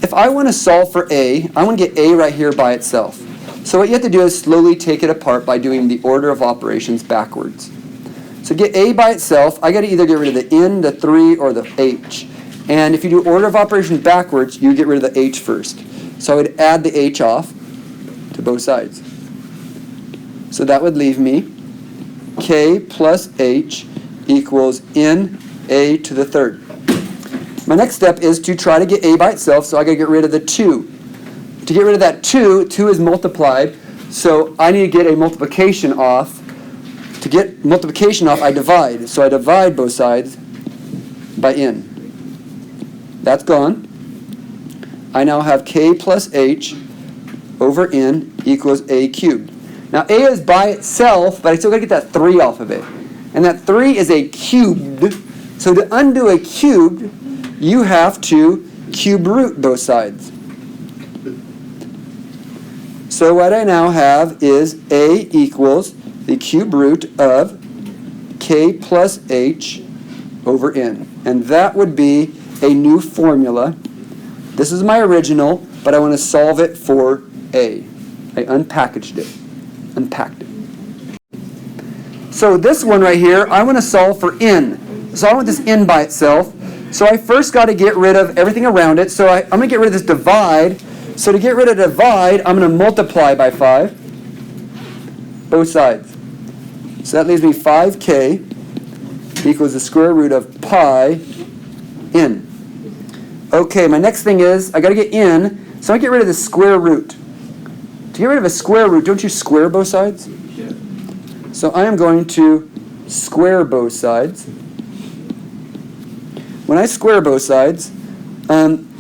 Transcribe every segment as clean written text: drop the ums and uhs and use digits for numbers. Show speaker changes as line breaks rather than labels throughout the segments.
if I want to solve for a, I want to get a right here by itself. So what you have to do is slowly take it apart by doing the order of operations backwards. So to get a by itself, I got to either get rid of the n, the 3, or the h. And if you do order of operations backwards, you get rid of the h first. So I would add the h off to both sides. So that would leave me k plus h equals n a to the third. My next step is to try to get a by itself, so I got to get rid of the 2. To get rid of that 2, 2 is multiplied, so I need to get a multiplication off. To get multiplication off, I divide. So I divide both sides by n. That's gone. I now have k plus h over n equals a cubed. Now a is by itself, but I still got to get that 3 off of it. And that 3 is a cubed. So to undo a cubed, you have to cube root both sides. So what I now have is a equals the cube root of k plus h over n. And that would be a new formula. This is my original, but I want to solve it for a. I unpackaged it. Unpacked it. So this one right here, I want to solve for n. So I want this n by itself. So I first got to get rid of everything around it. So I'm going to get rid of this divide. So to get rid of divide, I'm going to multiply by 5. Both sides. So that leaves me 5k equals the square root of pi n. Okay, my next thing is, I got to get n, so I get rid of the square root. To get rid of a square root, don't you square both sides?
Yeah.
So I am going to square both sides. When I square both sides,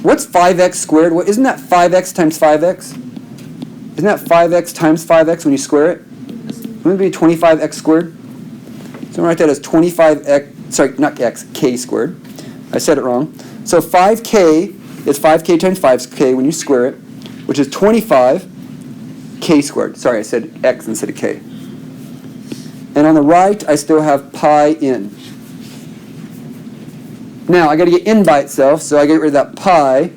what's 5x squared? Isn't that 5x times 5x? Isn't that 5x times 5x when you square it? Wouldn't it be 25x squared? So I'm going to write that as 25x, sorry, not x, k squared. I said it wrong. So 5k is 5k times 5k when you square it, which is 25k squared. Sorry, I said x instead of k. And on the right, I still have pi n. Now, I got to get n by itself, so I get rid of that pi.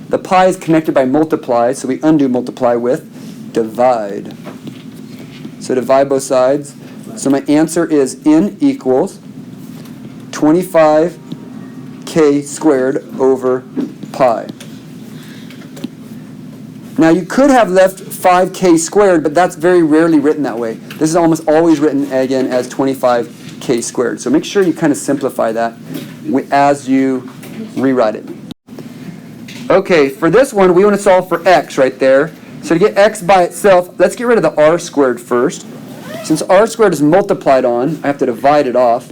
The pi is connected by multiply, so we undo multiply with divide. So divide both sides. So my answer is n equals 25k squared over pi. Now you could have left 5k squared, but that's very rarely written that way. This is almost always written again as 25k squared. So make sure you kind of simplify that as you rewrite it. Okay, for this one we want to solve for x right there. So to get x by itself, let's get rid of the r squared first. Since r squared is multiplied on, I have to divide it off.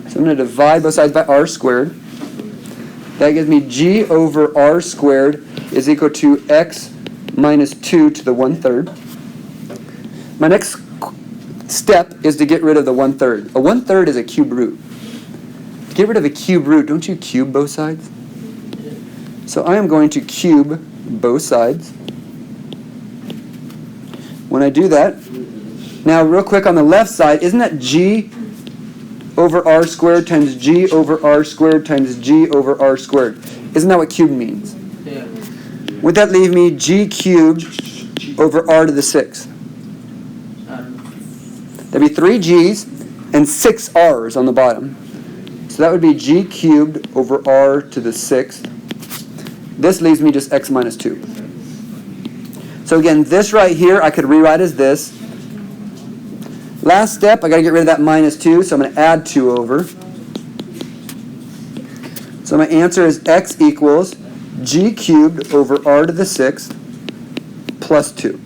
So I'm going to divide both sides by r squared. That gives me g over r squared is equal to x minus 2 to the 1/3. My next step is to get rid of the 1/3. A 1/3 is a cube root. To get rid of a cube root, don't you cube both sides? So I am going to cube both sides. When I do that, now real quick on the left side, isn't that g over r squared times g over r squared times g over r squared? Isn't that what cube means?
Yeah.
Would that leave me g cubed over r to the 6th? That'd be 3 g's and 6 r's on the bottom. So that would be g cubed over r to the 6th. This leaves me just x minus 2. So again, this right here I could rewrite as this. Last step, I got to get rid of that minus 2, so I'm going to add 2 over. So my answer is x equals g cubed over r to the 6th plus 2.